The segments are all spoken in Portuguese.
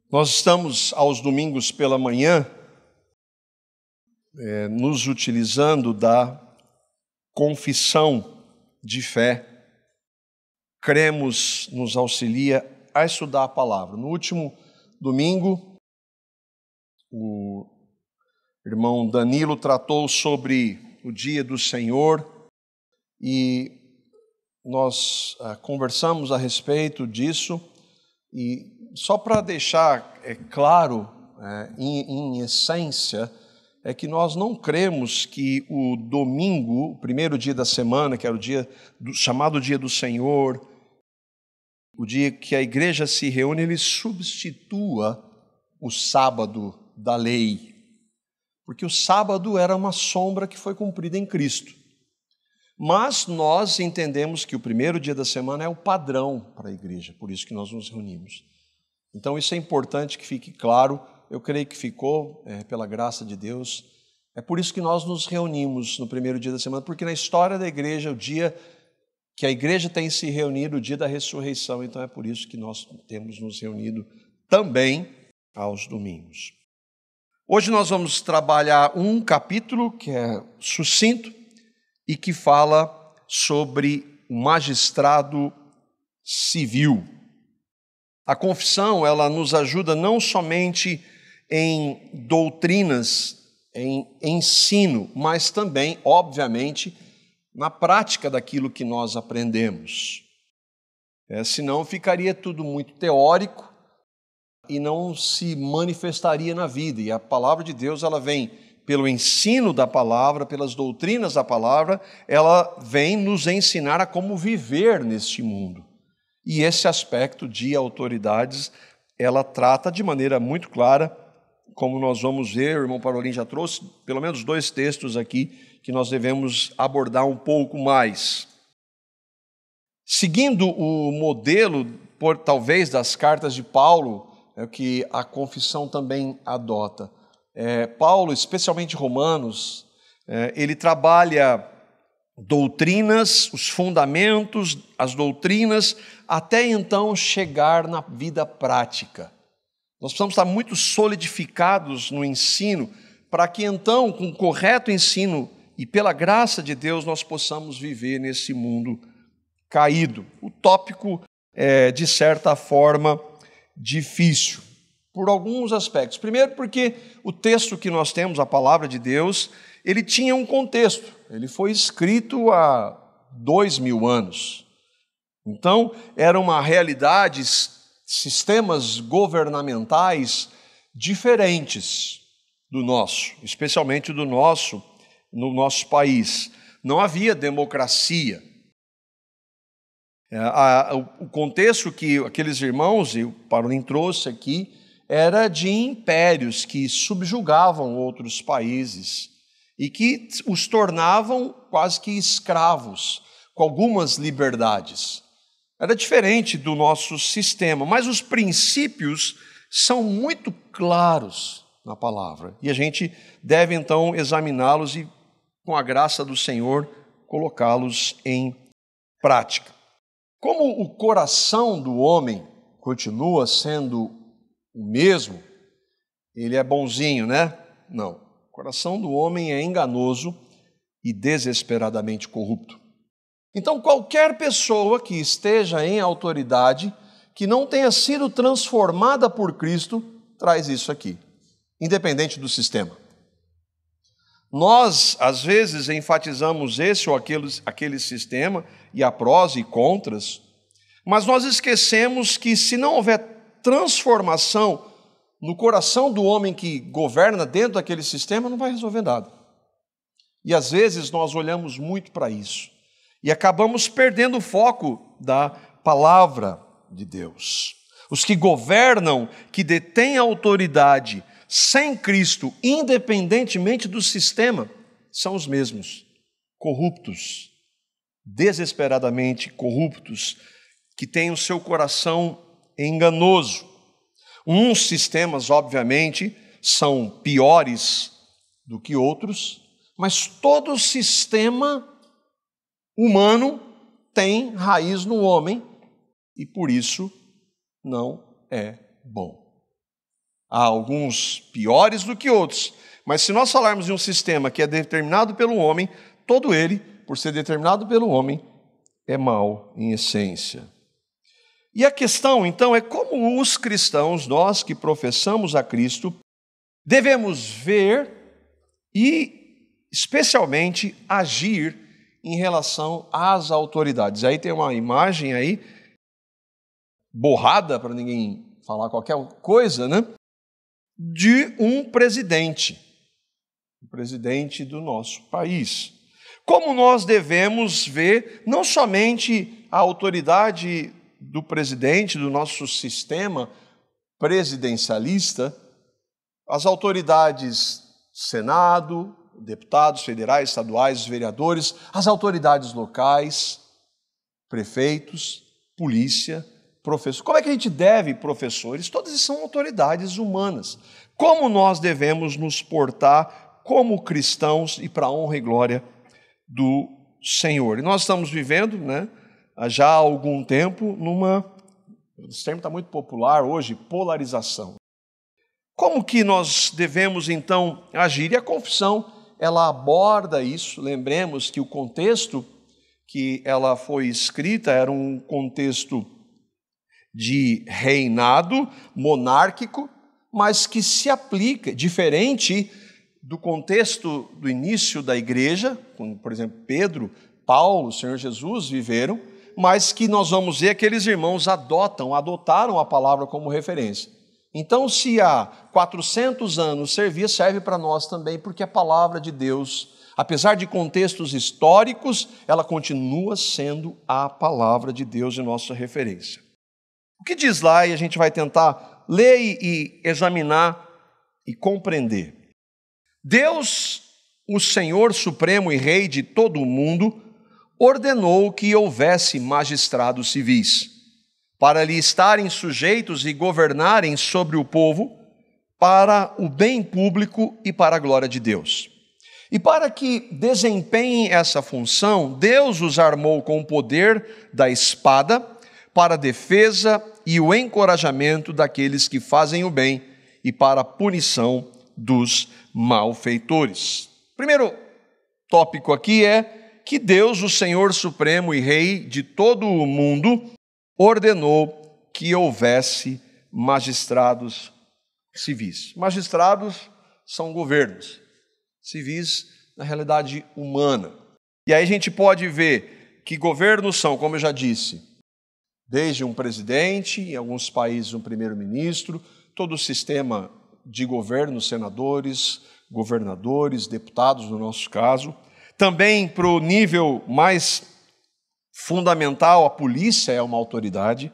Nós estamos aos domingos pela manhã nos utilizando da confissão de fé. Cremos nos auxilia a estudar a palavra. No último domingo, o irmão Danilo tratou sobre o dia do Senhor e nós conversamos a respeito disso. E só para deixar claro, em essência, é que nós não cremos que o domingo, o primeiro dia da semana, que era o dia chamado dia do Senhor, o dia que a igreja se reúne, ele substitua o sábado da lei. Porque o sábado era uma sombra que foi cumprida em Cristo. Mas nós entendemos que o primeiro dia da semana é o padrão para a igreja, por isso que nós nos reunimos. Então isso é importante que fique claro, eu creio que ficou, pela graça de Deus. É por isso que nós nos reunimos no primeiro dia da semana, porque na história da igreja, o dia que a igreja tem se reunido, o dia da ressurreição, então é por isso que nós temos nos reunido também aos domingos. Hoje nós vamos trabalhar um capítulo que é sucinto, e que fala sobre o magistrado civil. A confissão, ela nos ajuda não somente em doutrinas, em ensino, mas também, obviamente, na prática daquilo que nós aprendemos. Senão ficaria tudo muito teórico e não se manifestaria na vida. E a palavra de Deus, ela vem pelo ensino da palavra, pelas doutrinas da palavra, ela vem nos ensinar a como viver neste mundo. E esse aspecto de autoridades, ela trata de maneira muito clara, como nós vamos ver, o irmão Parolim já trouxe pelo menos 2 textos aqui, que nós devemos abordar um pouco mais. Seguindo o modelo, talvez, das cartas de Paulo, é o que a confissão também adota. Paulo, especialmente Romanos, ele trabalha doutrinas, os fundamentos, as doutrinas, até então chegar na vida prática. Nós precisamos estar muito solidificados no ensino, para que então, com o correto ensino e pela graça de Deus, nós possamos viver nesse mundo caído. O tópico é, de certa forma, difícil. Por alguns aspectos. Primeiro, porque o texto que nós temos, a palavra de Deus, ele tinha um contexto. Ele foi escrito há 2000 anos. Então, era uma realidade, sistemas governamentais diferentes do nosso, especialmente no nosso país. Não havia democracia. O contexto que aqueles irmãos, e o Parolim trouxe aqui, era de impérios que subjugavam outros países e que os tornavam quase que escravos, com algumas liberdades. Era diferente do nosso sistema, mas os princípios são muito claros na palavra. E a gente deve, então, examiná-los e, com a graça do Senhor, colocá-los em prática. Como o coração do homem continua sendo o mesmo, ele é bonzinho, né? Não. O coração do homem é enganoso e desesperadamente corrupto. Então, qualquer pessoa que esteja em autoridade, que não tenha sido transformada por Cristo, traz isso aqui, independente do sistema. Nós, às vezes, enfatizamos esse ou aquele sistema, e há prós e contras, mas nós esquecemos que se não houver transformação no coração do homem que governa dentro daquele sistema, não vai resolver nada. E às vezes nós olhamos muito para isso e acabamos perdendo o foco da palavra de Deus. Os que governam, que detêm autoridade sem Cristo, independentemente do sistema, são os mesmos, corruptos, desesperadamente corruptos, que têm o seu coração enganoso. Uns sistemas, obviamente, são piores do que outros, mas todo sistema humano tem raiz no homem e, por isso, não é bom. Há alguns piores do que outros, mas se nós falarmos de um sistema que é determinado pelo homem, todo ele, por ser determinado pelo homem, é mau em essência. E a questão, então, é como os cristãos, nós que professamos a Cristo, devemos ver e, especialmente, agir em relação às autoridades. Aí tem uma imagem aí, borrada, para ninguém falar qualquer coisa, né? De um presidente, o presidente do nosso país. Como nós devemos ver não somente a autoridade do presidente, do nosso sistema presidencialista, as autoridades Senado, deputados federais, estaduais, vereadores, as autoridades locais, prefeitos, polícia, professores. Como é que a gente deve, professores? Todas são autoridades humanas. Como nós devemos nos portar como cristãos e para a honra e glória do Senhor? E nós estamos vivendo, já há algum tempo, esse termo está muito popular hoje, polarização. Como que nós devemos, então, agir? E a confissão, ela aborda isso. Lembremos que o contexto que ela foi escrita era um contexto de reinado monárquico, mas que se aplica, diferente do contexto do início da igreja, como, por exemplo, Pedro, Paulo, o Senhor Jesus viveram, mas que nós vamos ver aqueles irmãos adotaram a palavra como referência. Então, se há 400 anos serve para nós também, porque a palavra de Deus, apesar de contextos históricos, ela continua sendo a palavra de Deus de nossa referência. O que diz lá, e a gente vai tentar ler e examinar e compreender. Deus, o Senhor Supremo e Rei de todo o mundo, ordenou que houvesse magistrados civis, para lhe estarem sujeitos e governarem sobre o povo, para o bem público e para a glória de Deus. E para que desempenhem essa função, Deus os armou com o poder da espada para a defesa e o encorajamento daqueles que fazem o bem e para a punição dos malfeitores. Primeiro tópico aqui é que Deus, o Senhor Supremo e Rei de todo o mundo, ordenou que houvesse magistrados civis. Magistrados são governos, civis na realidade humana. E aí a gente pode ver que governos são, como eu já disse, desde um presidente, em alguns países um primeiro-ministro, todo o sistema de governo, senadores, governadores, deputados no nosso caso. Também para o nível mais fundamental, a polícia é uma autoridade,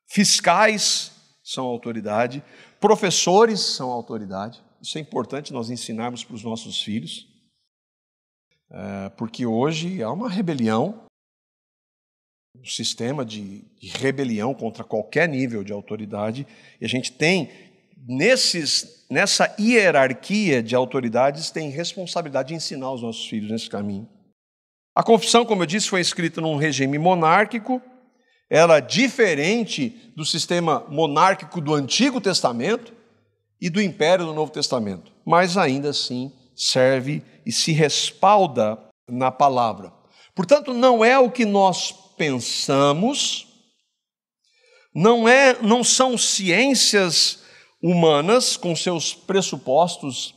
fiscais são autoridade, professores são autoridade. Isso é importante nós ensinarmos para os nossos filhos, porque hoje há uma rebelião, um sistema de rebelião contra qualquer nível de autoridade, e a gente tem, nessa hierarquia de autoridades, tem responsabilidade de ensinar os nossos filhos nesse caminho. A confissão, como eu disse, foi escrita num regime monárquico, era diferente do sistema monárquico do Antigo Testamento e do Império do Novo Testamento, mas ainda assim serve e se respalda na palavra. Portanto, não é o que nós pensamos, não são ciências humanas com seus pressupostos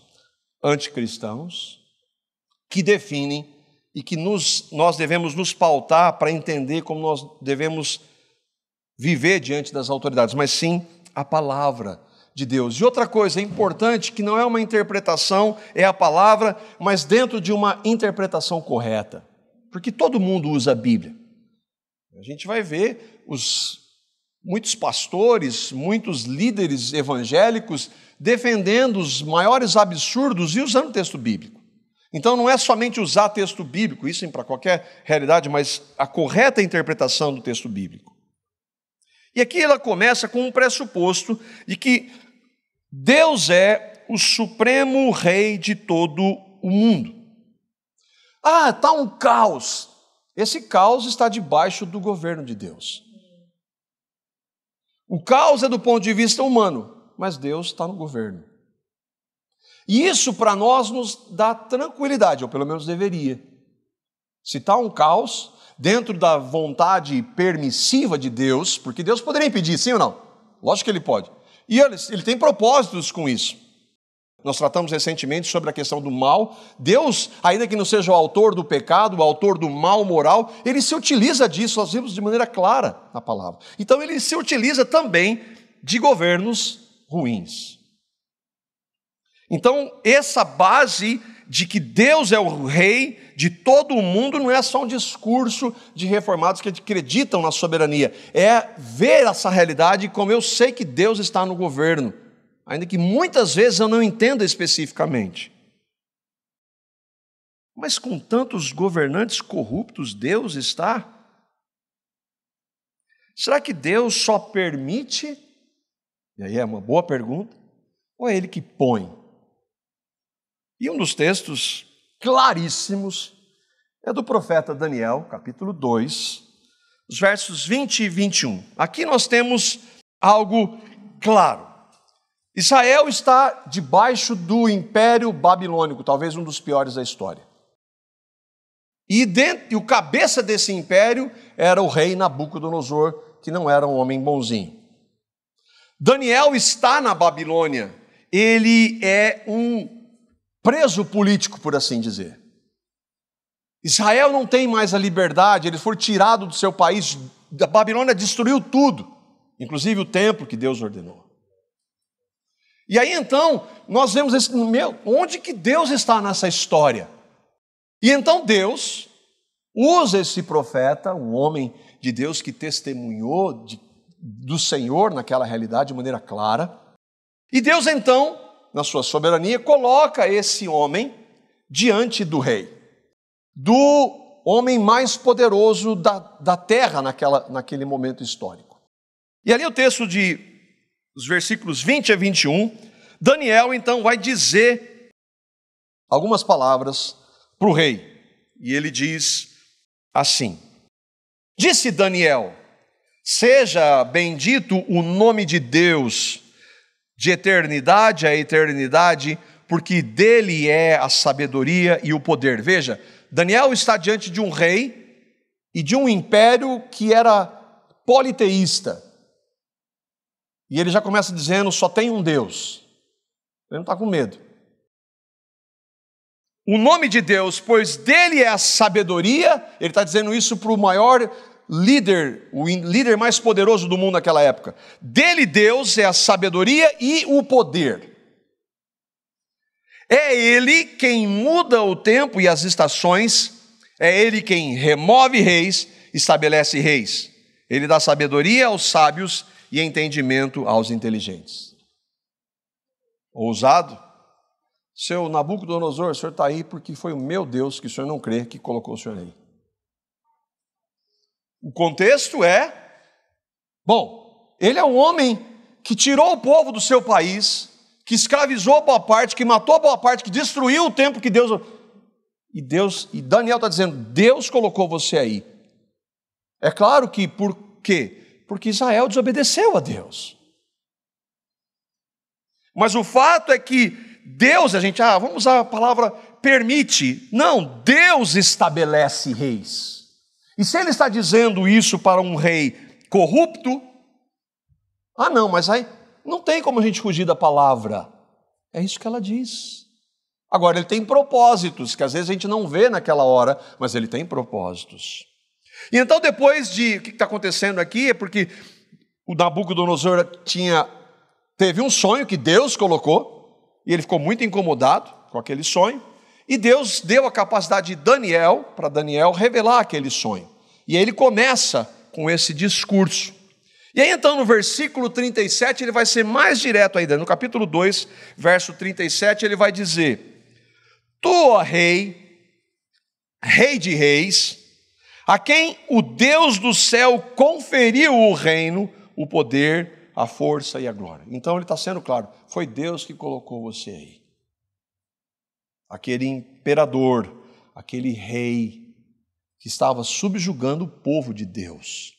anticristãos que definem e que nós devemos nos pautar para entender como nós devemos viver diante das autoridades, mas sim a palavra de Deus. E outra coisa importante, que não é uma interpretação, é a palavra, mas dentro de uma interpretação correta, porque todo mundo usa a Bíblia. A gente vai ver muitos pastores, muitos líderes evangélicos defendendo os maiores absurdos e usando o texto bíblico. Então não é somente usar texto bíblico, isso é para qualquer realidade, mas a correta interpretação do texto bíblico. E aqui ela começa com um pressuposto de que Deus é o supremo rei de todo o mundo. Está um caos. Esse caos está debaixo do governo de Deus. O caos é do ponto de vista humano, mas Deus está no governo. E isso para nós nos dá tranquilidade, ou pelo menos deveria. Se está um caos, dentro da vontade permissiva de Deus, porque Deus poderia impedir, sim ou não? Lógico que Ele pode. E ele tem propósitos com isso. Nós tratamos recentemente sobre a questão do mal. Deus, ainda que não seja o autor do pecado, o autor do mal moral, Ele se utiliza disso, nós vimos de maneira clara na palavra. Então Ele se utiliza também de governos ruins. Então, essa base de que Deus é o rei de todo o mundo não é só um discurso de reformados que acreditam na soberania, é ver essa realidade como eu sei que Deus está no governo, ainda que muitas vezes eu não entenda especificamente. Mas com tantos governantes corruptos, Deus está? Será que Deus só permite? E aí é uma boa pergunta. Ou é Ele que põe? E um dos textos claríssimos é do profeta Daniel, capítulo 2, os versos 20 e 21. Aqui nós temos algo claro. Israel está debaixo do Império Babilônico, talvez um dos piores da história. E o cabeça desse império era o rei Nabucodonosor, que não era um homem bonzinho. Daniel está na Babilônia, ele é um preso político, por assim dizer. Israel não tem mais a liberdade, eles foram tirados do seu país, a Babilônia destruiu tudo, inclusive o templo que Deus ordenou. E aí então, nós vemos onde que Deus está nessa história? E então Deus usa esse profeta, um homem de Deus que testemunhou do Senhor naquela realidade de maneira clara, e Deus então, na sua soberania, coloca esse homem diante do rei, do homem mais poderoso da terra naquele momento histórico. E ali o texto os versículos 20 a 21, Daniel então vai dizer algumas palavras para o rei, e ele diz assim: disse Daniel, seja bendito o nome de Deus, de eternidade a eternidade, porque dele é a sabedoria e o poder. Veja, Daniel está diante de um rei e de um império que era politeísta. E ele já começa dizendo, só tem um Deus. Ele não está com medo. O nome de Deus, pois dele é a sabedoria, ele está dizendo isso para o maior líder, o líder mais poderoso do mundo naquela época. Dele, Deus, é a sabedoria e o poder. É Ele quem muda o tempo e as estações, é Ele quem remove reis, estabelece reis. Ele dá sabedoria aos sábios e entendimento aos inteligentes. Ousado? Seu Nabucodonosor, o senhor está aí porque foi o meu Deus, que o senhor não crê, que colocou o senhor aí. O contexto é, ele é um homem que tirou o povo do seu país, que escravizou boa parte, que matou boa parte, que destruiu o templo que Deus... E Daniel está dizendo, Deus colocou você aí. É claro que, por quê? Porque Israel desobedeceu a Deus. Mas o fato é que Deus, vamos usar a palavra permite. Não, Deus estabelece reis. E se ele está dizendo isso para um rei corrupto, mas aí não tem como a gente fugir da palavra. É isso que ela diz. Agora, ele tem propósitos, que às vezes a gente não vê naquela hora, mas ele tem propósitos. E então depois o que está acontecendo aqui é porque o Nabucodonosor teve um sonho que Deus colocou, e ele ficou muito incomodado com aquele sonho, e Deus deu a capacidade de para Daniel revelar aquele sonho. E aí ele começa com esse discurso. E aí então no versículo 37 ele vai ser mais direto ainda. No capítulo 2, verso 37, ele vai dizer: Tu, ó rei, rei de reis, a quem o Deus do céu conferiu o reino, o poder, a força e a glória. Então ele está sendo claro, foi Deus que colocou você aí. Aquele imperador, aquele rei que estava subjugando o povo de Deus.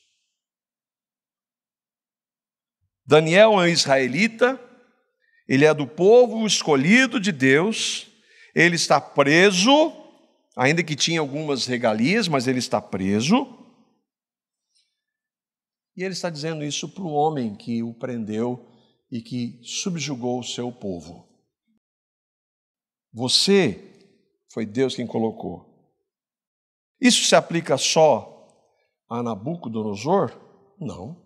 Daniel é um israelita, Ele é do povo escolhido de Deus, ele está preso, ainda que tinha algumas regalias, mas ele está preso. E ele está dizendo isso para o homem que o prendeu e que subjugou o seu povo. Você foi Deus quem colocou. Isso se aplica só a Nabucodonosor? Não.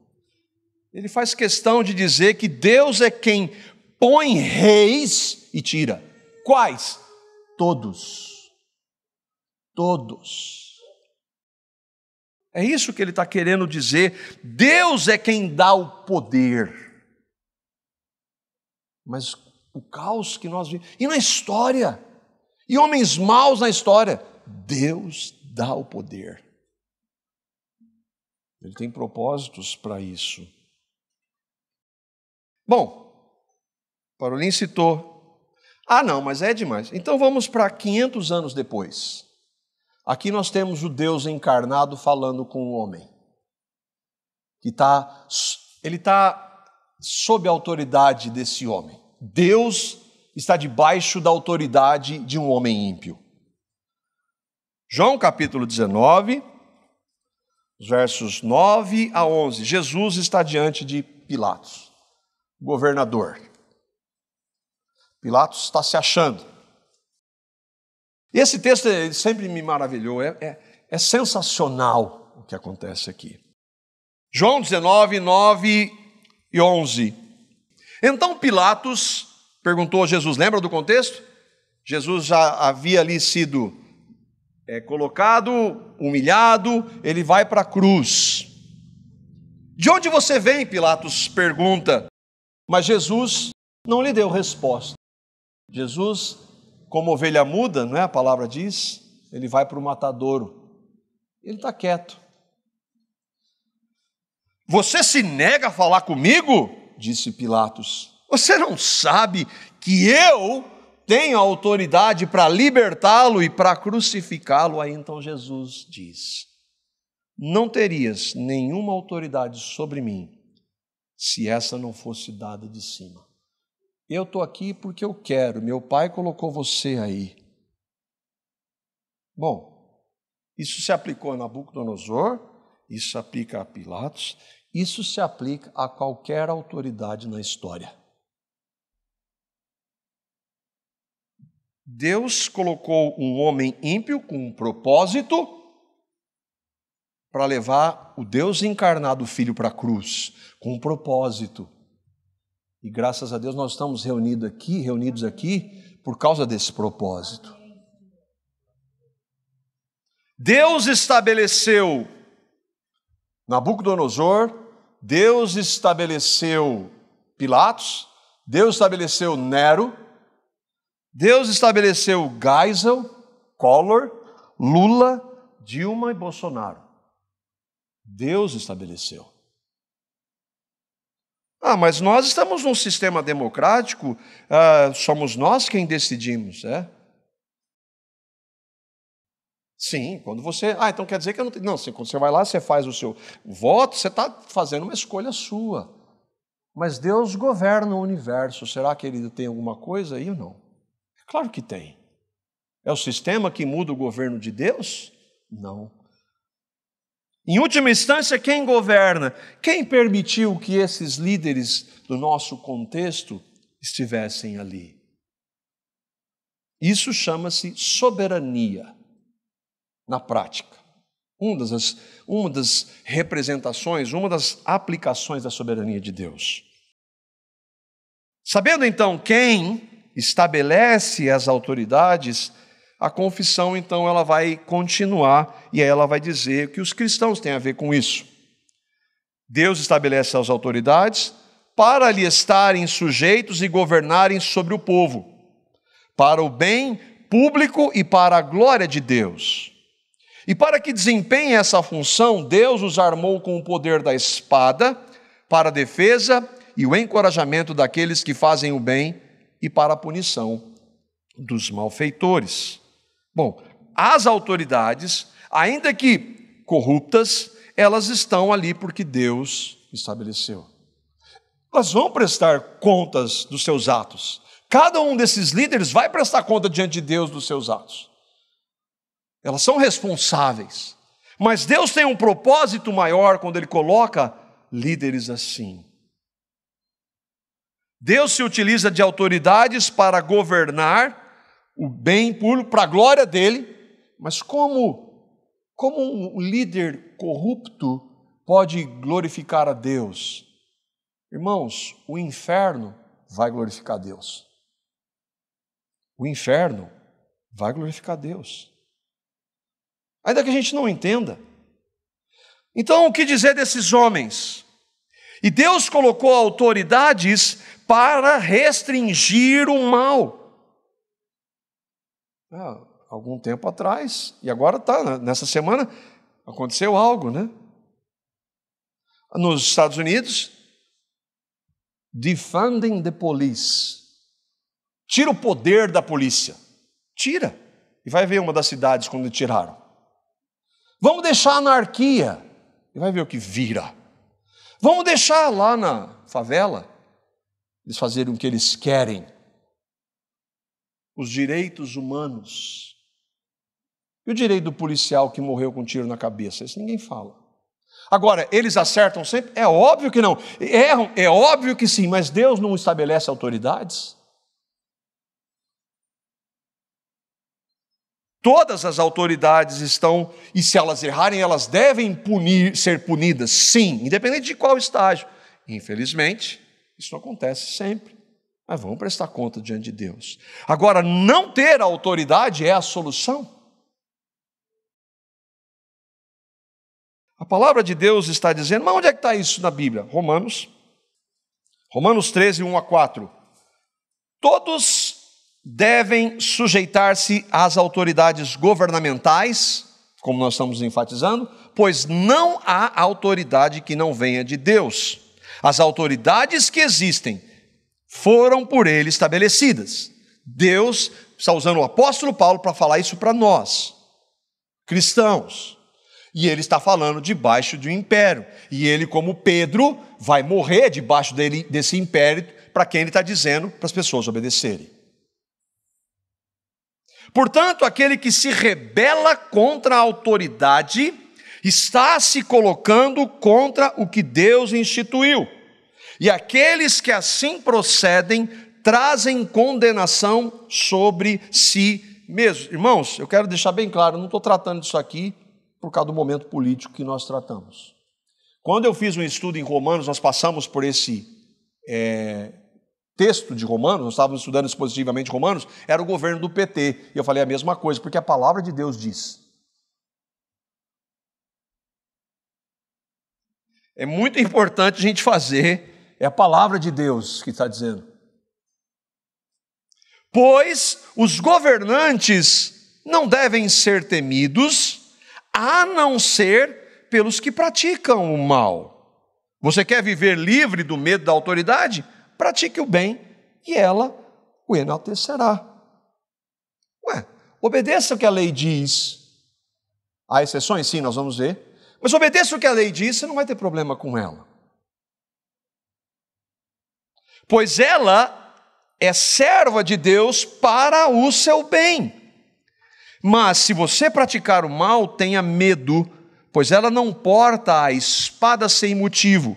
Ele faz questão de dizer que Deus é quem põe reis e tira. Quais? Todos. Todos. É isso que ele está querendo dizer. Deus é quem dá o poder. Mas o caos que nós vimos, e na história, e homens maus na história, Deus dá o poder. Ele tem propósitos para isso. Bom, Parolin citou. Não, mas é demais. Então vamos para 500 anos depois. Aqui nós temos o Deus encarnado falando com o homem. Ele está sob a autoridade desse homem. Deus está debaixo da autoridade de um homem ímpio. João capítulo 19, versos 9 a 11. Jesus está diante de Pilatos, governador. Pilatos está se achando. E esse texto sempre me maravilhou, é sensacional o que acontece aqui. João 19, 9 e 11. Então Pilatos perguntou a Jesus, lembra do contexto? Jesus já havia ali sido colocado, humilhado, ele vai para a cruz. De onde você vem? Pilatos pergunta. Mas Jesus não lhe deu resposta. Jesus, como ovelha muda, não é? A palavra diz, ele vai para o matadouro. Ele está quieto. Você se nega a falar comigo? Disse Pilatos. Você não sabe que eu tenho autoridade para libertá-lo e para crucificá-lo? Aí então Jesus diz, não terias nenhuma autoridade sobre mim se essa não fosse dada de cima. Eu estou aqui porque eu quero, meu pai colocou você aí. Bom, isso se aplicou a Nabucodonosor, isso se aplica a Pilatos, isso se aplica a qualquer autoridade na história. Deus colocou um homem ímpio com um propósito para levar o Deus encarnado, Filho, para a cruz, com um propósito. E graças a Deus nós estamos reunidos aqui por causa desse propósito. Deus estabeleceu Nabucodonosor, Deus estabeleceu Pilatos, Deus estabeleceu Nero, Deus estabeleceu Geisel, Collor, Lula, Dilma e Bolsonaro. Deus estabeleceu. Mas nós estamos num sistema democrático, somos nós quem decidimos, é? Sim, quando você... então quer dizer que eu não tenho... Não, quando você vai lá, você faz o seu voto, você está fazendo uma escolha sua. Mas Deus governa o universo. Será que ele tem alguma coisa aí ou não? Claro que tem. É o sistema que muda o governo de Deus? Não. Em última instância, quem governa? Quem permitiu que esses líderes do nosso contexto estivessem ali? Isso chama-se soberania, na prática. Uma das representações, uma das aplicações da soberania de Deus. Sabendo então quem estabelece as autoridades, a confissão, então, ela vai continuar e aí ela vai dizer que os cristãos têm a ver com isso. Deus estabelece as autoridades para lhe estarem sujeitos e governarem sobre o povo, para o bem público e para a glória de Deus. E para que desempenhem essa função, Deus os armou com o poder da espada para a defesa e o encorajamento daqueles que fazem o bem e para a punição dos malfeitores. Bom, as autoridades, ainda que corruptas, elas estão ali porque Deus estabeleceu. elas vão prestar contas dos seus atos. Cada um desses líderes vai prestar conta diante de Deus dos seus atos. Elas são responsáveis. Mas Deus tem um propósito maior quando Ele coloca líderes assim. Deus se utiliza de autoridades para governar o bem público, para a glória dEle, mas como um líder corrupto pode glorificar a Deus? Irmãos, o inferno vai glorificar Deus. O inferno vai glorificar Deus. Ainda que a gente não entenda. Então, o que dizer desses homens? E Deus colocou autoridades para restringir o mal. Algum tempo atrás, e agora nessa semana, aconteceu algo, né? Nos Estados Unidos, defunding the police. Tira o poder da polícia. Tira. E vai ver uma das cidades quando tiraram. Vamos deixar a anarquia. E vai ver o que vira. Vamos deixar lá na favela eles fazerem o que eles querem. Os direitos humanos. E o direito do policial que morreu com um tiro na cabeça? Isso ninguém fala. Agora, eles acertam sempre? É óbvio que não. Erram? É óbvio que sim, mas Deus não estabelece autoridades? Todas as autoridades estão, e se elas errarem, elas devem ser punidas, sim, independente de qual estágio. Infelizmente, isso não acontece sempre, mas vamos prestar conta diante de Deus. Agora, não ter autoridade é a solução? A palavra de Deus está dizendo, mas onde é que está isso na Bíblia? Romanos 13, 1 a 4. Todos devem sujeitar-se às autoridades governamentais, como nós estamos enfatizando, pois não há autoridade que não venha de Deus. As autoridades que existem foram por Ele estabelecidas. Deus está usando o apóstolo Paulo para falar isso para nós, cristãos. E ele está falando debaixo de um império. E ele, como Pedro, vai morrer debaixo desse império para quem ele está dizendo para as pessoas obedecerem. Portanto, aquele que se rebela contra a autoridade está se colocando contra o que Deus instituiu. E aqueles que assim procedem trazem condenação sobre si mesmos. Irmãos, eu quero deixar bem claro, eu não estou tratando disso aqui por causa do momento político que nós tratamos. Quando eu fiz um estudo em Romanos, nós passamos por esse texto de Romanos, nós estávamos estudando expositivamente Romanos, era o governo do PT. E eu falei a mesma coisa, porque a palavra de Deus diz. É muito importante a gente fazer, é a palavra de Deus que está dizendo. Pois os governantes não devem ser temidos, a não ser pelos que praticam o mal. Você quer viver livre do medo da autoridade? Pratique o bem e ela o enaltecerá. Obedeça o que a lei diz. Há exceções? Sim, nós vamos ver. Mas obedeça o que a lei diz, você não vai ter problema com ela. Pois ela é serva de Deus para o seu bem. Mas se você praticar o mal, tenha medo, pois ela não porta a espada sem motivo.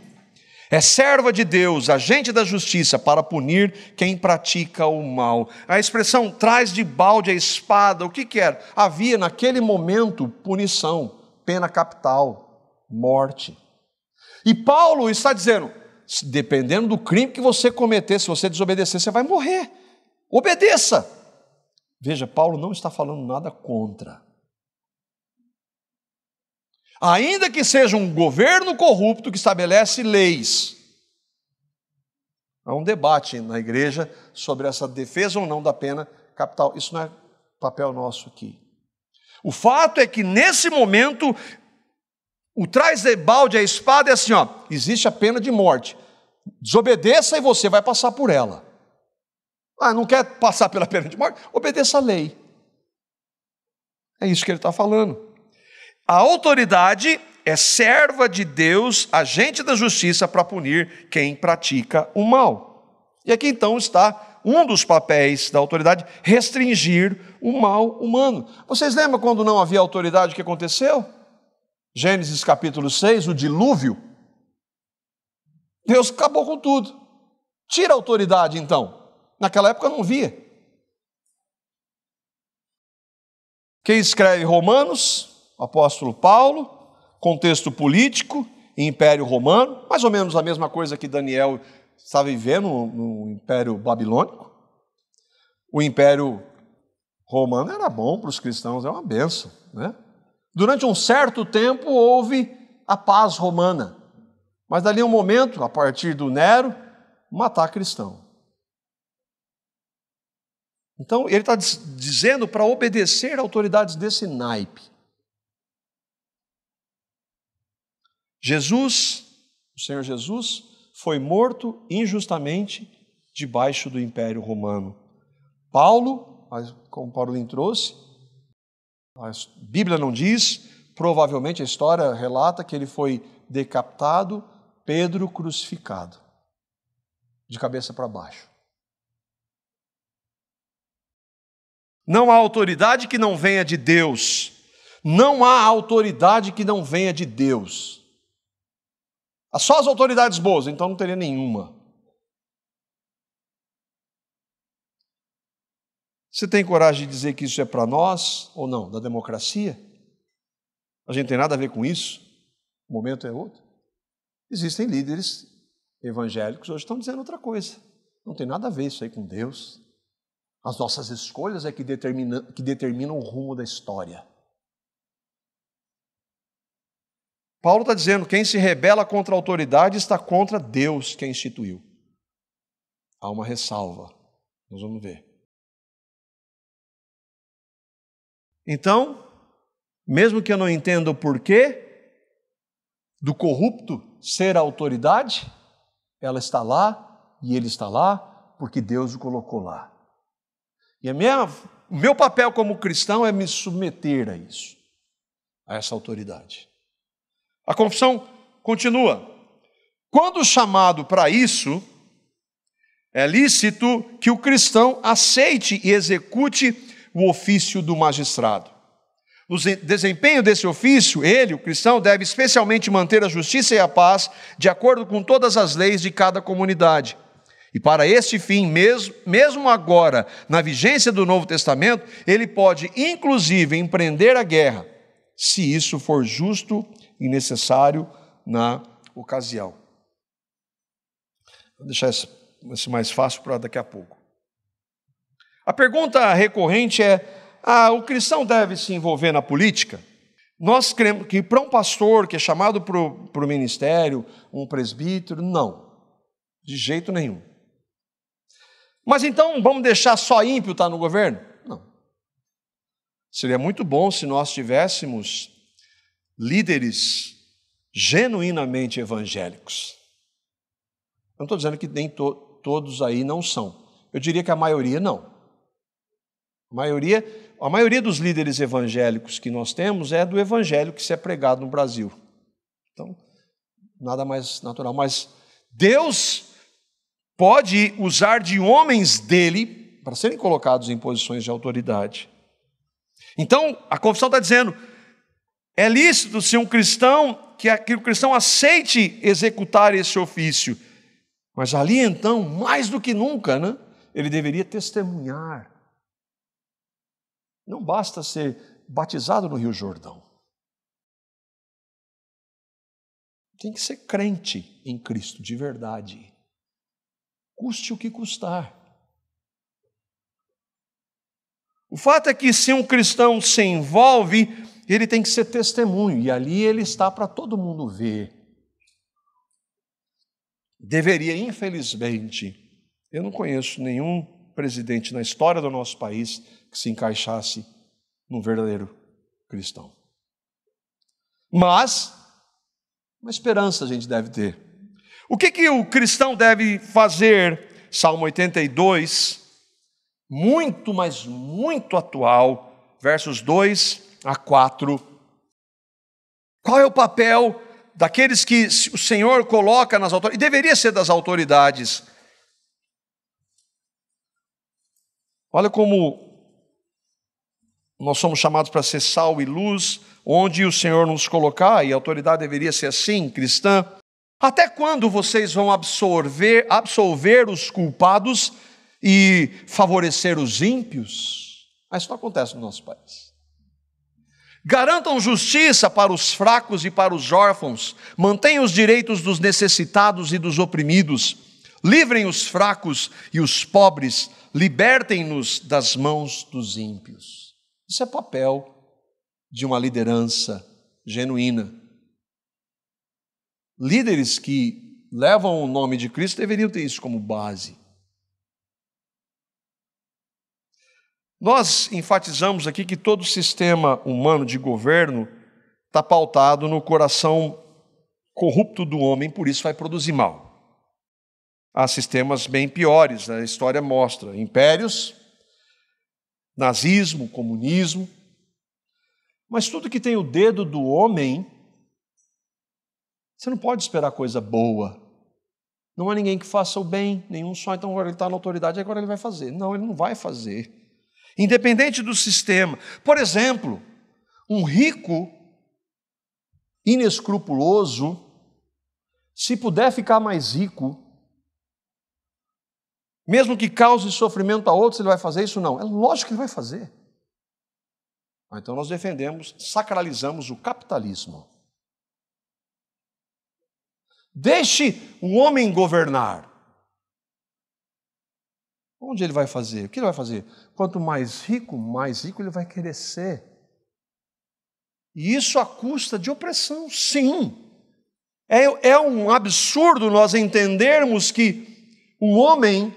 É serva de Deus, agente da justiça, para punir quem pratica o mal. A expressão traz de balde a espada, o que era? Havia naquele momento punição, pena capital, morte. E Paulo está dizendo, dependendo do crime que você cometer, se você desobedecer, você vai morrer. Obedeça. Veja, Paulo não está falando nada contra. Ainda que seja um governo corrupto que estabelece leis. Há um debate na igreja sobre essa defesa ou não da pena capital. Isso não é papel nosso aqui. O fato é que nesse momento, o traz de balde a espada é assim, existe a pena de morte. Desobedeça e você vai passar por ela. Não quer passar pela pena de morte? Obedeça a lei. É isso que ele está falando. A autoridade é serva de Deus, agente da justiça para punir quem pratica o mal. E aqui então está um dos papéis da autoridade, restringir o mal humano. Vocês lembram quando não havia autoridade, o que aconteceu? Gênesis capítulo 6, o dilúvio. Deus acabou com tudo. Tira a autoridade então. Naquela época não havia. Quem escreve Romanos? O apóstolo Paulo. Contexto político, Império Romano, mais ou menos a mesma coisa que Daniel estava vivendo no Império Babilônico. O Império Romano era bom para os cristãos, é uma bênção, né? Durante um certo tempo houve a paz romana, mas dali a um momento, a partir do Nero, matar cristão. Então ele está dizendo para obedecer a autoridades desse naipe. Jesus, o Senhor Jesus, foi morto injustamente debaixo do Império Romano. Paulo, como Paulo trouxe, a Bíblia não diz, provavelmente a história relata que ele foi decapitado, Pedro crucificado, de cabeça para baixo. Não há autoridade que não venha de Deus. Não há autoridade que não venha de Deus. Só as autoridades boas, então não teria nenhuma. Você tem coragem de dizer que isso é para nós ou não? Da democracia? A gente tem nada a ver com isso? O momento é outro. Existem líderes evangélicos hoje que estão dizendo outra coisa. Não tem nada a ver isso aí com Deus. As nossas escolhas é que determinam o rumo da história. Paulo está dizendo, quem se rebela contra a autoridade está contra Deus que a instituiu. Há uma ressalva, nós vamos ver. Então, mesmo que eu não entenda o porquê do corrupto ser a autoridade, ela está lá e ele está lá porque Deus o colocou lá. E o meu papel como cristão é me submeter a isso, a essa autoridade. A confissão continua. Quando chamado para isso, é lícito que o cristão aceite e execute o ofício do magistrado. No desempenho desse ofício, ele, o cristão, deve especialmente manter a justiça e a paz de acordo com todas as leis de cada comunidade. E para este fim, mesmo agora, na vigência do Novo Testamento, ele pode, inclusive, empreender a guerra, se isso for justo e necessário na ocasião. Vou deixar esse mais fácil para daqui a pouco. A pergunta recorrente é, o cristão deve se envolver na política? Nós cremos que para um pastor que é chamado para o ministério, um presbítero, não, de jeito nenhum. Mas então vamos deixar só ímpio estar no governo? Não. Seria muito bom se nós tivéssemos líderes genuinamente evangélicos. Eu não estou dizendo que nem todos aí não são. Eu diria que a maioria não. A maioria dos líderes evangélicos que nós temos é do evangelho que se é pregado no Brasil. Então, nada mais natural. Mas Deus pode usar de homens dele para serem colocados em posições de autoridade. Então, a confissão está dizendo, é lícito se um cristão, que o cristão aceite executar esse ofício. Mas ali então, mais do que nunca, né, ele deveria testemunhar. Não basta ser batizado no Rio Jordão. Tem que ser crente em Cristo, de verdade. Custe o que custar. O fato é que se um cristão se envolve, ele tem que ser testemunho, e ali ele está para todo mundo ver. Deveria, infelizmente, eu não conheço nenhum presidente na história do nosso país que se encaixasse num verdadeiro cristão. Mas, uma esperança a gente deve ter. O que o cristão deve fazer? Salmo 82, muito, mas muito atual, versos 2 a 4. Qual é o papel daqueles que o Senhor coloca nas autoridades? E deveria ser das autoridades. Olha como nós somos chamados para ser sal e luz, onde o Senhor nos colocar, e a autoridade deveria ser assim, cristã. Até quando vocês vão absolver os culpados e favorecer os ímpios? Mas isso não acontece no nosso país. Garantam justiça para os fracos e para os órfãos, mantenham os direitos dos necessitados e dos oprimidos, livrem os fracos e os pobres, libertem-nos das mãos dos ímpios. Isso é papel de uma liderança genuína. Líderes que levam o nome de Cristo deveriam ter isso como base. Nós enfatizamos aqui que todo sistema humano de governo está pautado no coração corrupto do homem, por isso vai produzir mal. Há sistemas bem piores, a história mostra. Impérios, nazismo, comunismo. Mas tudo que tem o dedo do homem, você não pode esperar coisa boa. Não há ninguém que faça o bem, nenhum só, então agora ele está na autoridade, agora ele vai fazer. Não, ele não vai fazer. Independente do sistema. Por exemplo, um rico inescrupuloso, se puder ficar mais rico, mesmo que cause sofrimento a outros, ele vai fazer isso? Não. É lógico que ele vai fazer. Então nós defendemos, sacralizamos o capitalismo. Deixe o homem governar. Onde ele vai fazer? O que ele vai fazer? Quanto mais rico ele vai querer ser. E isso à custa de opressão, sim. É um absurdo nós entendermos que o homem,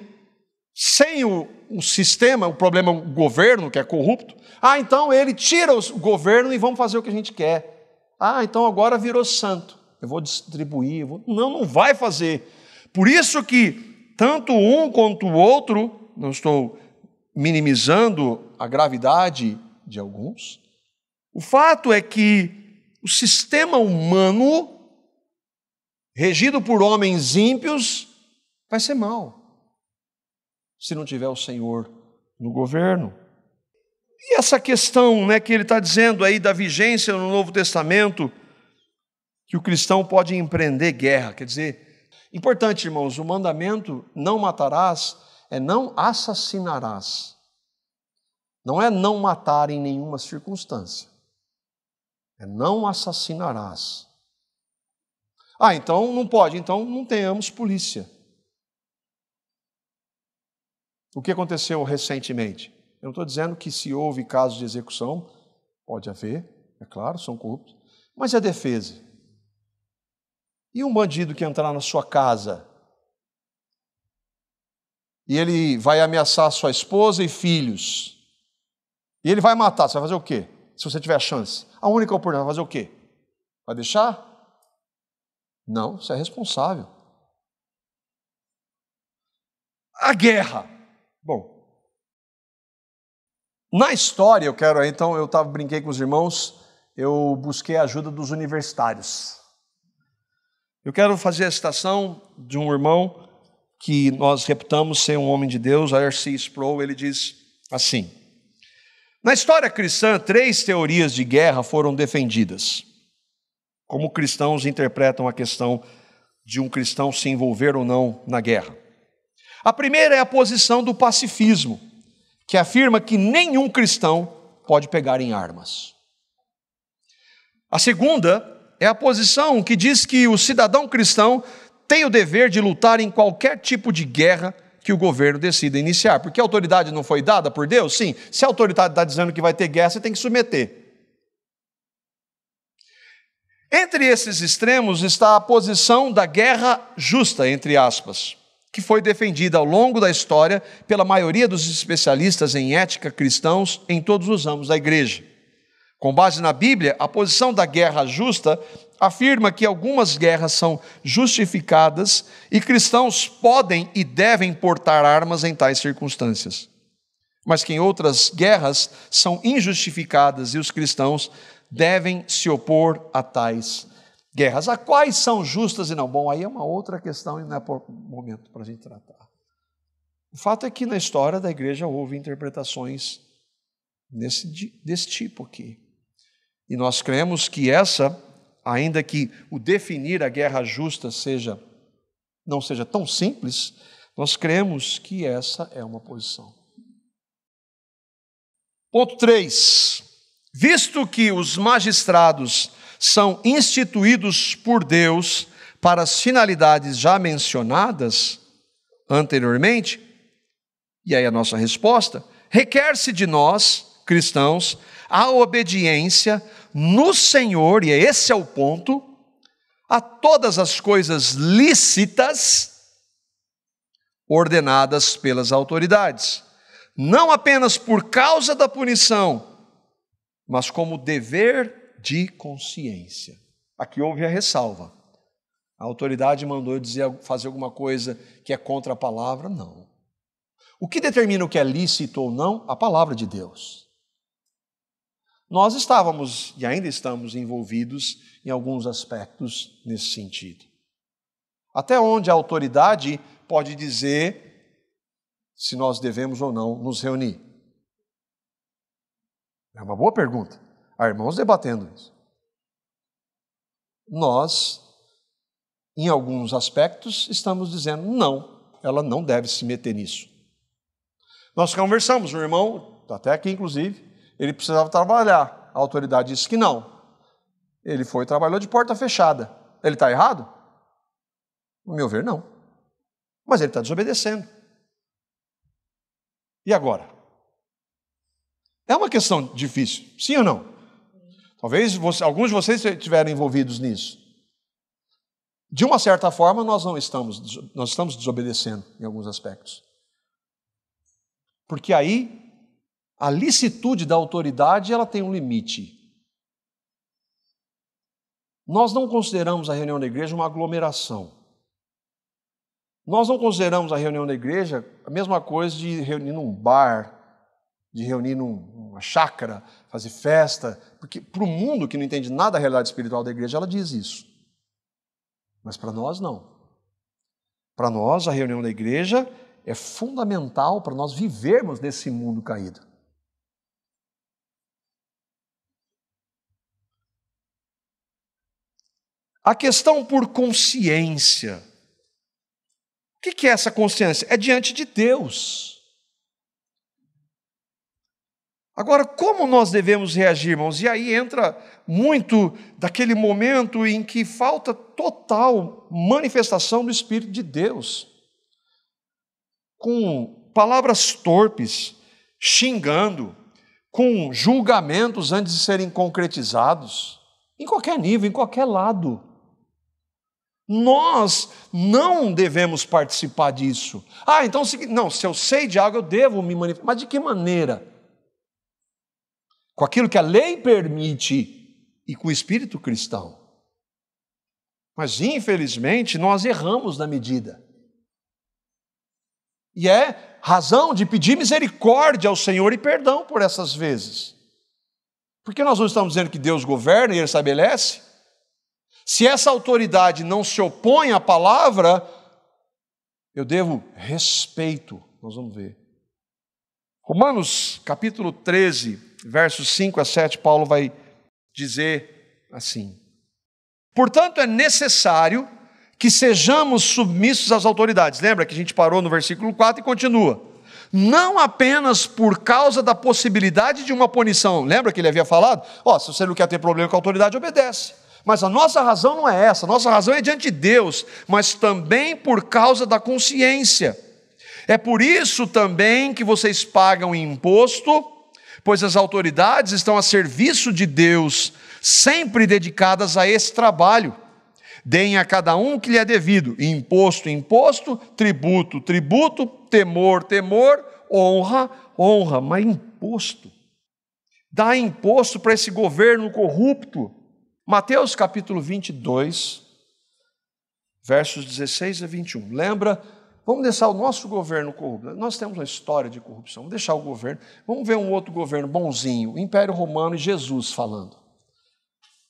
sem o sistema, o problema é o governo, que é corrupto, então ele tira o governo e vamos fazer o que a gente quer. Então agora virou santo. Eu vou distribuir. Não vai fazer. Por isso que tanto um quanto o outro, não estou minimizando a gravidade de alguns, o fato é que o sistema humano, regido por homens ímpios, vai ser mau, se não tiver o Senhor no governo. E essa questão, que ele está dizendo aí da vigência no Novo Testamento, que o cristão pode empreender guerra, quer dizer, importante, irmãos, o mandamento não matarás é não assassinarás. Não é não matar em nenhuma circunstância. É não assassinarás. Então não pode, então não tenhamos polícia. O que aconteceu recentemente? Eu não estou dizendo que se houve casos de execução, pode haver, é claro, são corruptos, mas e a defesa? E um bandido que entrar na sua casa e ele vai ameaçar sua esposa e filhos, e ele vai matar, você vai fazer o quê? Se você tiver a chance. A única oportunidade, vai fazer o quê? Vai deixar? Não, você é responsável. A guerra. Bom, na história, eu brinquei com os irmãos, eu busquei a ajuda dos universitários. Eu quero fazer a citação de um irmão que nós reputamos ser um homem de Deus, R.C. Sproul. Ele diz assim: na história cristã, 3 teorias de guerra foram defendidas. Como cristãos interpretam a questão de um cristão se envolver ou não na guerra. A primeira é a posição do pacifismo, que afirma que nenhum cristão pode pegar em armas. A segunda é a posição que diz que o cidadão cristão tem o dever de lutar em qualquer tipo de guerra que o governo decida iniciar. Porque a autoridade não foi dada por Deus? Sim. Se a autoridade está dizendo que vai ter guerra, você tem que submeter. Entre esses extremos está a posição da guerra justa, entre aspas, que foi defendida ao longo da história pela maioria dos especialistas em ética cristãos em todos os ramos da igreja. Com base na Bíblia, a posição da guerra justa afirma que algumas guerras são justificadas e cristãos podem e devem portar armas em tais circunstâncias. Mas que em outras guerras são injustificadas e os cristãos devem se opor a tais guerras. A quais são justas e não? Bom, aí é uma outra questão e não é por momento para a gente tratar. O fato é que na história da igreja houve interpretações desse tipo aqui. E nós cremos que essa, ainda que o definir a guerra justa não seja tão simples, nós cremos que essa é uma posição. Ponto 3. Visto que os magistrados são instituídos por Deus para as finalidades já mencionadas anteriormente, e aí a nossa resposta, requer-se de nós, cristãos, a obediência no Senhor, e esse é o ponto, a todas as coisas lícitas ordenadas pelas autoridades, não apenas por causa da punição, mas como dever de consciência. Aqui houve a ressalva. A autoridade mandou fazer alguma coisa que é contra a palavra? Não. O que determina o que é lícito ou não? A palavra de Deus. Nós estávamos e ainda estamos envolvidos em alguns aspectos nesse sentido. Até onde a autoridade pode dizer se nós devemos ou não nos reunir? É uma boa pergunta. Há irmãos debatendo isso. Nós, em alguns aspectos, estamos dizendo não, ela não deve se meter nisso. Nós conversamos, o irmão, até aqui inclusive, ele precisava trabalhar. A autoridade disse que não. Ele foi e trabalhou de porta fechada. Ele está errado? No meu ver, não. Mas ele está desobedecendo. E agora? É uma questão difícil, sim ou não? Talvez alguns de vocês estiveram envolvidos nisso. De uma certa forma, nós estamos desobedecendo em alguns aspectos. Porque aí, a licitude da autoridade, ela tem um limite. Nós não consideramos a reunião da igreja uma aglomeração. Nós não consideramos a reunião da igreja a mesma coisa de reunir num bar, de reunir numa chácara, fazer festa, porque para o mundo que não entende nada da realidade espiritual da igreja, ela diz isso. Mas para nós, não. Para nós, a reunião da igreja é fundamental para nós vivermos nesse mundo caído. A questão por consciência. O que é essa consciência? É diante de Deus. Agora, como nós devemos reagir, irmãos? E aí entra muito daquele momento em que falta total manifestação do Espírito de Deus. Com palavras torpes, xingando, com julgamentos antes de serem concretizados, em qualquer nível, em qualquer lado. Nós não devemos participar disso. Então, não, se eu sei de algo, eu devo me manifestar. Mas de que maneira? Com aquilo que a lei permite e com o espírito cristão. Mas, infelizmente, nós erramos na medida. E é razão de pedir misericórdia ao Senhor e perdão por essas vezes. Porque nós não estamos dizendo que Deus governa e Ele estabelece? Se essa autoridade não se opõe à palavra, eu devo respeito. Nós vamos ver. Romanos capítulo 13, versos 5 a 7, Paulo vai dizer assim: portanto, é necessário que sejamos submissos às autoridades. Lembra que a gente parou no versículo 4 e continua. Não apenas por causa da possibilidade de uma punição. Lembra que ele havia falado? Se você não quer ter problema com a autoridade, obedece. Mas a nossa razão não é essa. A nossa razão é diante de Deus, mas também por causa da consciência. É por isso também que vocês pagam imposto, pois as autoridades estão a serviço de Deus, sempre dedicadas a esse trabalho. Deem a cada um o que lhe é devido: imposto, imposto, tributo, tributo, temor, temor, honra, honra. Mas imposto? Dá imposto para esse governo corrupto. Mateus capítulo 22, versos 16 a 21. Lembra? Vamos deixar o nosso governo corrupto. Nós temos uma história de corrupção. Vamos deixar o governo. Vamos ver um outro governo bonzinho. O Império Romano e Jesus falando.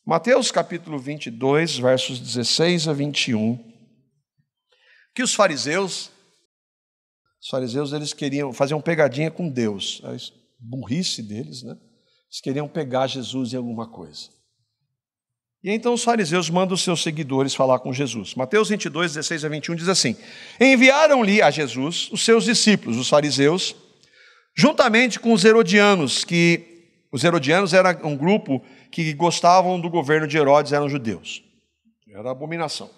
Mateus capítulo 22, versos 16 a 21, que os fariseus eles queriam fazer uma pegadinha com Deus, a burrice deles, né? Eles queriam pegar Jesus em alguma coisa. E então os fariseus mandam os seus seguidores falar com Jesus. Mateus 22, 16 a 21 diz assim: enviaram-lhe a Jesus os seus discípulos, os fariseus, juntamente com os herodianos, que os herodianos era um grupo que gostavam do governo de Herodes, eram judeus. Era abominação.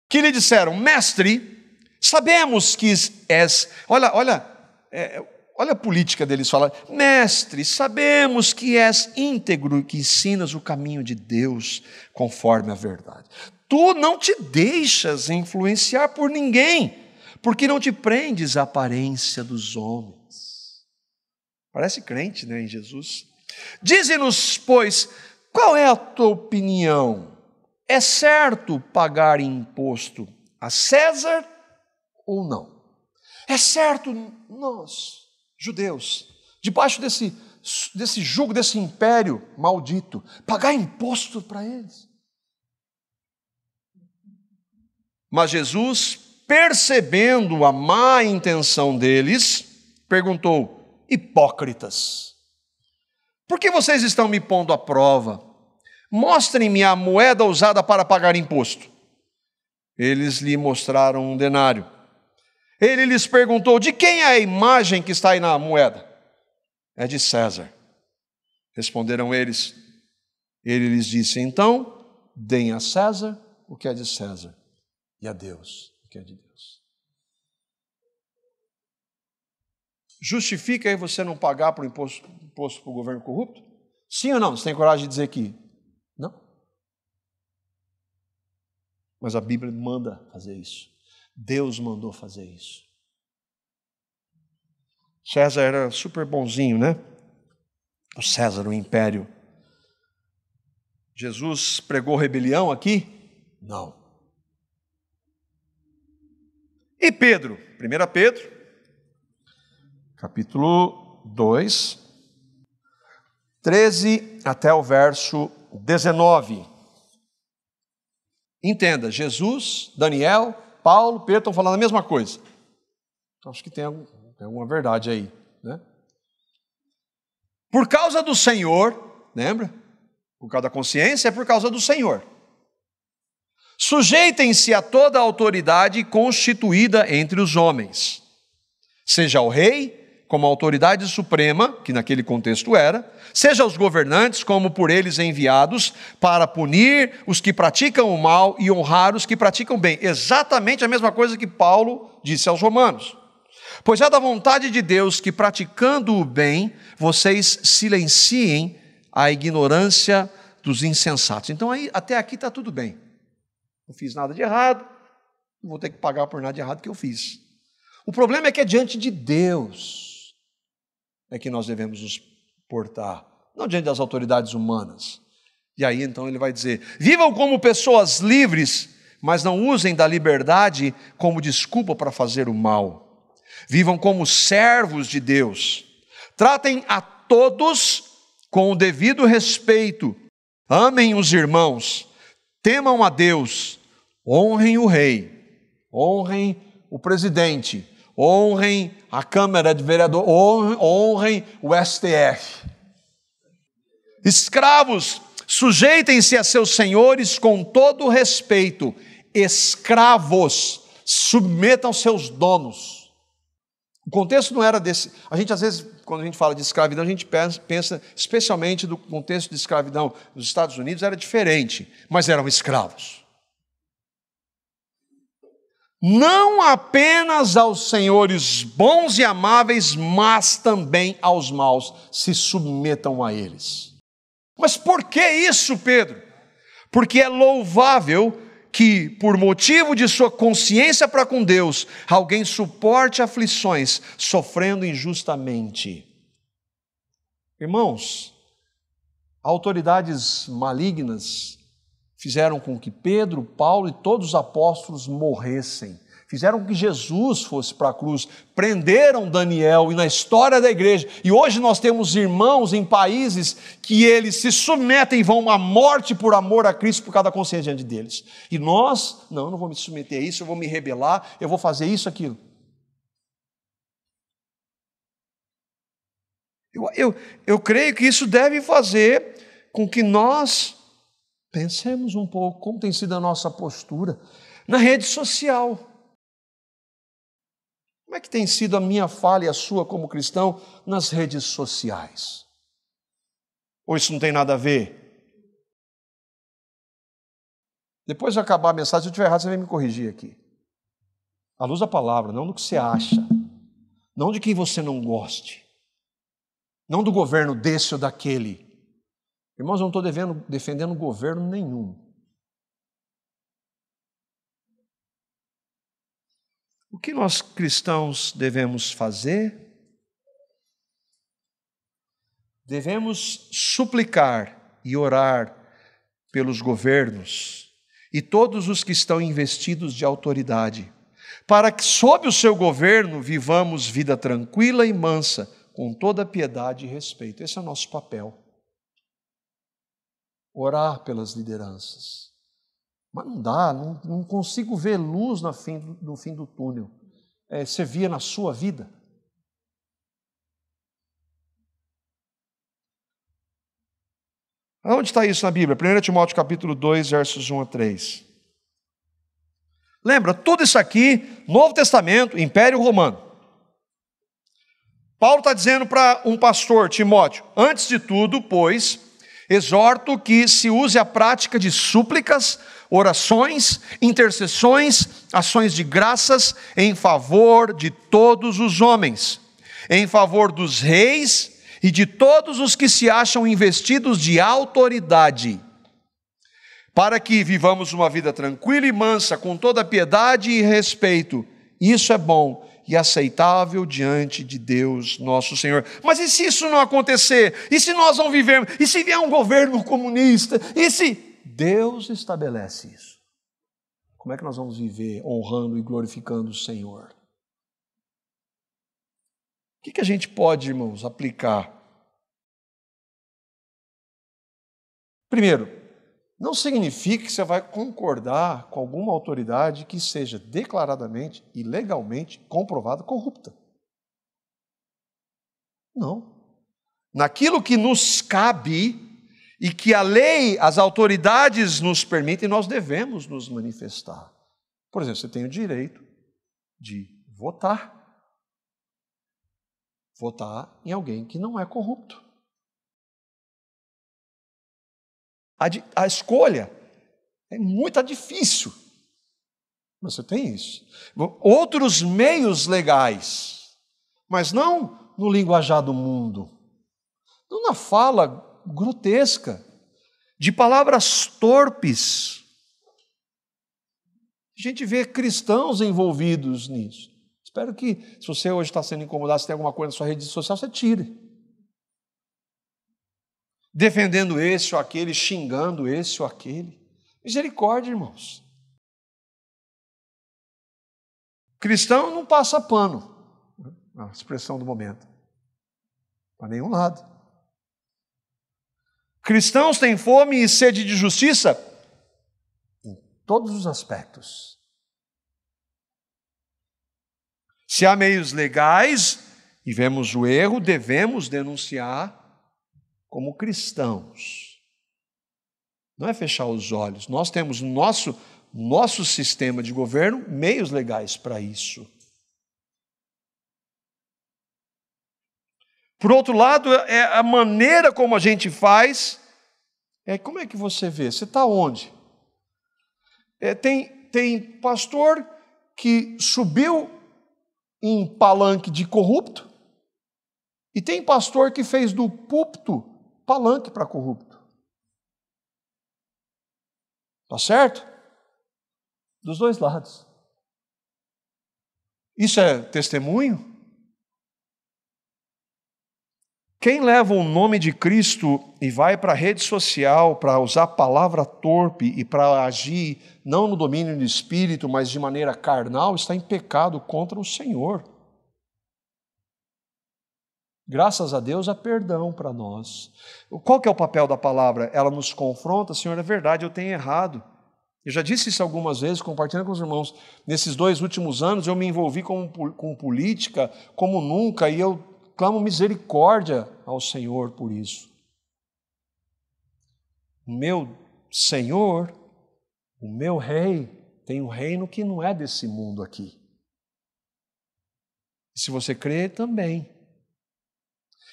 Que lhe disseram: mestre, sabemos que és... Olha a política deles falar: mestre, sabemos que és íntegro e que ensinas o caminho de Deus conforme a verdade. Tu não te deixas influenciar por ninguém, porque não te prendes à aparência dos homens. Parece crente, né, em Jesus. Dize-nos, pois, qual é a tua opinião? É certo pagar imposto a César ou não? É certo nós, judeus, debaixo desse jugo, desse império maldito, pagar imposto para eles? Mas Jesus, percebendo a má intenção deles, perguntou: hipócritas, por que vocês estão me pondo à prova? Mostrem-me a moeda usada para pagar imposto. Eles lhe mostraram um denário. Ele lhes perguntou: de quem é a imagem que está aí na moeda? É de César. Responderam eles. Ele lhes disse: então, deem a César o que é de César, e a Deus o que é de Deus. Justifica aí você não pagar por imposto para o governo corrupto? Sim ou não? Você tem coragem de dizer que não? Mas a Bíblia manda fazer isso. Deus mandou fazer isso. César era super bonzinho, né? O César, o império. Jesus pregou rebelião aqui? Não. E Pedro? 1 Pedro, capítulo 2, 13 até o verso 19. Entenda, Jesus, Daniel, Paulo, Pedro estão falando a mesma coisa. Acho que tem alguma verdade aí, né? Por causa do Senhor, lembra? Por causa da consciência, é por causa do Senhor. Sujeitem-se a toda a autoridade constituída entre os homens, seja o rei como a autoridade suprema, que naquele contexto era, seja os governantes como por eles enviados para punir os que praticam o mal e honrar os que praticam o bem. Exatamente a mesma coisa que Paulo disse aos romanos. Pois é da vontade de Deus que, praticando o bem, vocês silenciem a ignorância dos insensatos. Então, aí, até aqui está tudo bem. Não fiz nada de errado, não vou ter que pagar por nada de errado que eu fiz. O problema é que é diante de Deus é que nós devemos nos portar, não diante das autoridades humanas. E aí, então, ele vai dizer: vivam como pessoas livres, mas não usem da liberdade como desculpa para fazer o mal. Vivam como servos de Deus. Tratem a todos com o devido respeito. Amem os irmãos. Temam a Deus. Honrem o rei. Honrem o presidente. Honrem a Câmara de Vereadores. Honrem o STF. Escravos, sujeitem-se a seus senhores com todo o respeito. Escravos, submetam seus donos. O contexto não era desse. A gente, às vezes, quando a gente fala de escravidão, a gente pensa especialmente do contexto de escravidão nos Estados Unidos, era diferente, mas eram escravos. Não apenas aos senhores bons e amáveis, mas também aos maus, se submetam a eles. Mas por que isso, Pedro? Porque é louvável que, por motivo de sua consciência para com Deus, alguém suporte aflições, sofrendo injustamente. Irmãos, autoridades malignas fizeram com que Pedro, Paulo e todos os apóstolos morressem, fizeram com que Jesus fosse para a cruz, prenderam Daniel e na história da igreja. E hoje nós temos irmãos em países que eles se submetem e vão à morte por amor a Cristo por causa da consciência diante deles. E nós, não, eu não vou me submeter a isso, eu vou me rebelar, eu vou fazer isso, aquilo. Eu creio que isso deve fazer com que nós pensemos um pouco como tem sido a nossa postura na rede social. Como é que tem sido a minha fala e a sua como cristão nas redes sociais? Ou isso não tem nada a ver? Depois de acabar a mensagem, se eu estiver errado, você vai me corrigir aqui. À luz da palavra, não do que você acha, não de quem você não goste, não do governo desse ou daquele. Irmãos, eu não estou defendendo governo nenhum. O que nós cristãos devemos fazer? Devemos suplicar e orar pelos governos e todos os que estão investidos de autoridade, para que sob o seu governo vivamos vida tranquila e mansa, com toda piedade e respeito. Esse é o nosso papel. Orar pelas lideranças. Mas não dá, não consigo ver luz no fim do túnel. Você via na sua vida? Onde está isso na Bíblia? 1 Timóteo capítulo 2, versos 1 a 3. Lembra, tudo isso aqui, Novo Testamento, Império Romano. Paulo está dizendo para um pastor, Timóteo, antes de tudo, pois, exorto que se use a prática de súplicas, orações, intercessões, ações de graças em favor de todos os homens, em favor dos reis e de todos os que se acham investidos de autoridade, para que vivamos uma vida tranquila e mansa, com toda piedade e respeito. Isso é bom e aceitável diante de Deus nosso Senhor. Mas e se isso não acontecer? E se nós não vivermos? E se vier um governo comunista? E se Deus estabelece isso? Como é que nós vamos viver honrando e glorificando o Senhor? O que a gente pode, irmãos, aplicar? Primeiro, não significa que você vai concordar com alguma autoridade que seja declaradamente e legalmente comprovada corrupta. Não. Naquilo que nos cabe e que a lei, as autoridades nos permitem, nós devemos nos manifestar. Por exemplo, você tem o direito de votar em alguém que não é corrupto. A escolha é muito difícil, mas você tem isso. Outros meios legais, mas não no linguajar do mundo, não na fala grotesca, de palavras torpes. A gente vê cristãos envolvidos nisso. Espero que, se você hoje está sendo incomodado, se tem alguma coisa na sua rede social, você tire. Defendendo esse ou aquele, xingando esse ou aquele. Misericórdia, irmãos. Cristão não passa pano, a expressão do momento, para nenhum lado. Cristãos têm fome e sede de justiça em todos os aspectos. Se há meios legais e vemos o erro, devemos denunciar como cristãos. Não é fechar os olhos. Nós temos no nosso sistema de governo meios legais para isso. Por outro lado, é a maneira como a gente faz. Como é que você vê? Você está onde? Tem pastor que subiu em palanque de corrupto e tem pastor que fez do púlpito palanque para corrupto. Está certo? Dos dois lados. Isso é testemunho? Quem leva o nome de Cristo e vai para a rede social para usar a palavra torpe e para agir não no domínio do Espírito, mas de maneira carnal, está em pecado contra o Senhor. Graças a Deus há perdão para nós. Qual que é o papel da palavra? Ela nos confronta, Senhor, é verdade, eu tenho errado. Eu já disse isso algumas vezes, compartilhando com os irmãos. Nesses 2 últimos anos eu me envolvi com política como nunca e eu clamo misericórdia ao Senhor por isso. O meu Senhor, o meu Rei, tem um reino que não é desse mundo aqui. E se você crê, também.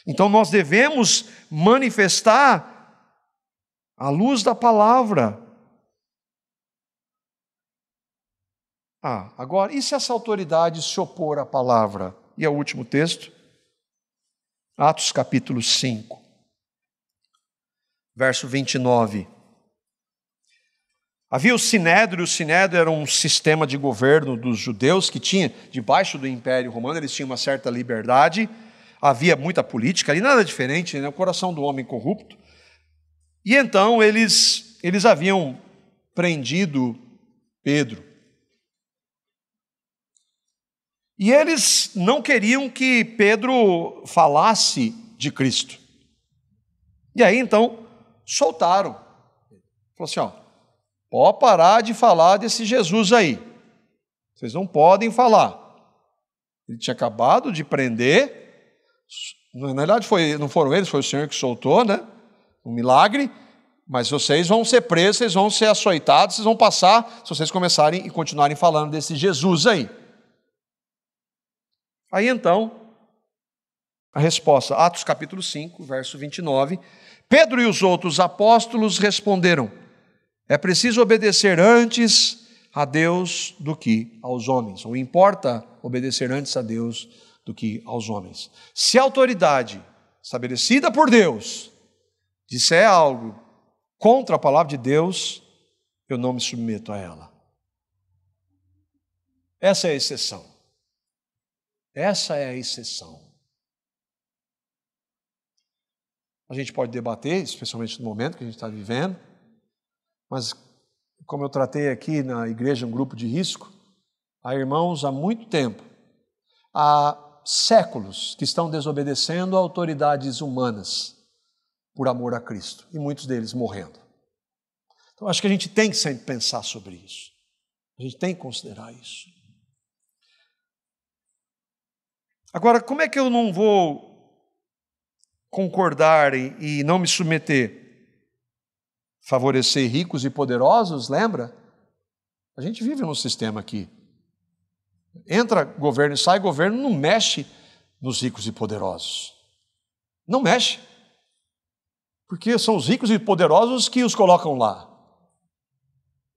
Então nós devemos manifestar a luz da palavra. Agora, e se essa autoridade se opor à palavra? E é o último texto. Atos capítulo 5, verso 29. Havia o Sinédrio era um sistema de governo dos judeus que tinha, debaixo do Império Romano, eles tinham uma certa liberdade, havia muita política ali, nada diferente, né? O coração do homem corrupto. E então eles haviam prendido Pedro. E eles não queriam que Pedro falasse de Cristo. E aí, então, soltaram. Falou assim, pode parar de falar desse Jesus aí. Vocês não podem falar. Ele tinha acabado de prender. Na verdade, não foram eles, foi o Senhor que soltou, né? Um milagre. Mas vocês vão ser presos, vocês vão ser açoitados, vocês vão passar, se vocês começarem e continuarem falando desse Jesus aí. Aí então, a resposta, Atos capítulo 5, verso 29, Pedro e os outros apóstolos responderam, é preciso obedecer antes a Deus do que aos homens, ou importa obedecer antes a Deus do que aos homens. Se a autoridade estabelecida por Deus disser algo contra a palavra de Deus, eu não me submeto a ela. Essa é a exceção. Essa é a exceção. A gente pode debater, especialmente no momento que a gente está vivendo, mas como eu tratei aqui na igreja um grupo de risco, há irmãos há muito tempo, há séculos que estão desobedecendo a autoridades humanas por amor a Cristo, e muitos deles morrendo. Então acho que a gente tem que sempre pensar sobre isso. A gente tem que considerar isso. Agora, como é que eu não vou concordar e não me submeter? Favorecer ricos e poderosos, lembra? A gente vive num sistema aqui. Entra governo e sai governo, não mexe nos ricos e poderosos. Não mexe. Porque são os ricos e poderosos que os colocam lá.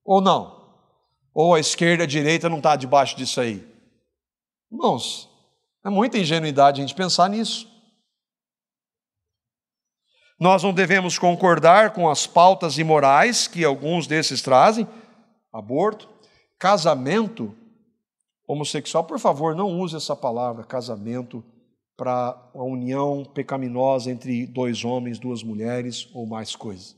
Ou não? Ou a esquerda e a direita não está debaixo disso aí? Irmãos, é muita ingenuidade a gente pensar nisso. Nós não devemos concordar com as pautas imorais que alguns desses trazem, aborto, casamento homossexual. Por favor, não use essa palavra, casamento, para a união pecaminosa entre 2 homens, 2 mulheres ou mais coisas.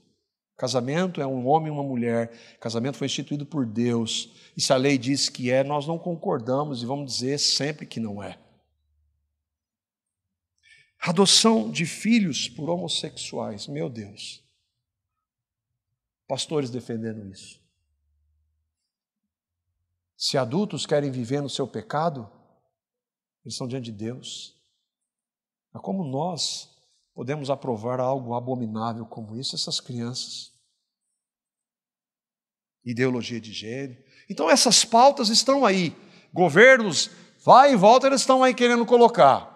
Casamento é um homem e uma mulher. Casamento foi instituído por Deus. E se a lei diz que é, nós não concordamos e vamos dizer sempre que não é. Adoção de filhos por homossexuais, meu Deus. Pastores defendendo isso. Se adultos querem viver no seu pecado, eles estão diante de Deus. Mas como nós podemos aprovar algo abominável como isso, essas crianças? Ideologia de gênero. Então essas pautas estão aí. Governos, vai e volta, eles estão aí querendo colocar.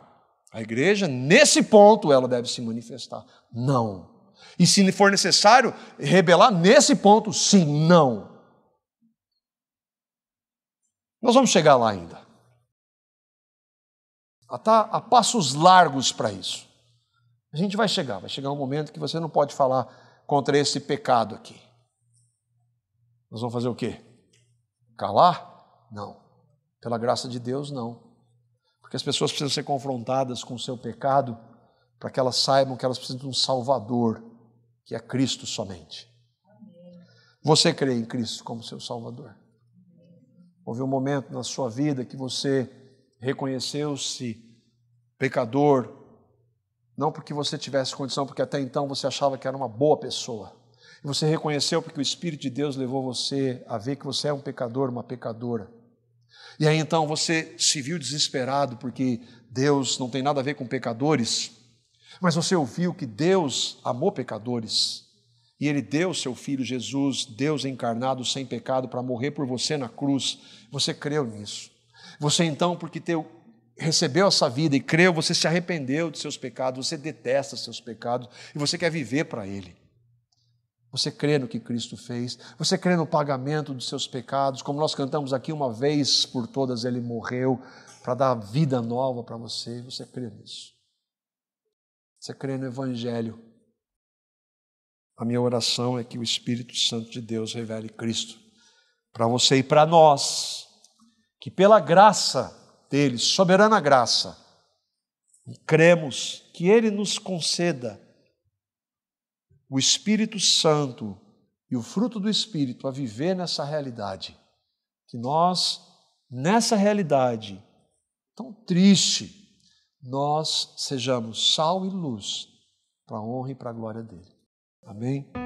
A igreja, nesse ponto, ela deve se manifestar. Não. E se for necessário rebelar nesse ponto, sim, não. Nós vamos chegar lá ainda. Está a passos largos para isso. A gente vai chegar um momento que você não pode falar contra esse pecado aqui. Nós vamos fazer o quê? Calar? Não. Pela graça de Deus, não. Porque as pessoas precisam ser confrontadas com o seu pecado para que elas saibam que elas precisam de um Salvador, que é Cristo somente. Você crê em Cristo como seu Salvador? Houve um momento na sua vida que você reconheceu-se pecador, não porque você tivesse condição, porque até então você achava que era uma boa pessoa. E você reconheceu porque o Espírito de Deus levou você a ver que você é um pecador, uma pecadora. E aí então você se viu desesperado porque Deus não tem nada a ver com pecadores, mas você ouviu que Deus amou pecadores e Ele deu seu Filho Jesus, Deus encarnado sem pecado, para morrer por você na cruz. Você creu nisso. Você então, porque recebeu essa vida e creu, você se arrependeu de seus pecados, você detesta seus pecados e você quer viver para Ele. Você crê no que Cristo fez, você crê no pagamento dos seus pecados, como nós cantamos aqui, uma vez por todas Ele morreu para dar vida nova para você. Você crê nisso? Você crê no Evangelho? A minha oração é que o Espírito Santo de Deus revele Cristo para você e para nós, que pela graça dele, soberana graça, cremos que Ele nos conceda o Espírito Santo e o fruto do Espírito a viver nessa realidade. Que nós, nessa realidade tão triste, nós sejamos sal e luz para a honra e para a glória dele. Amém?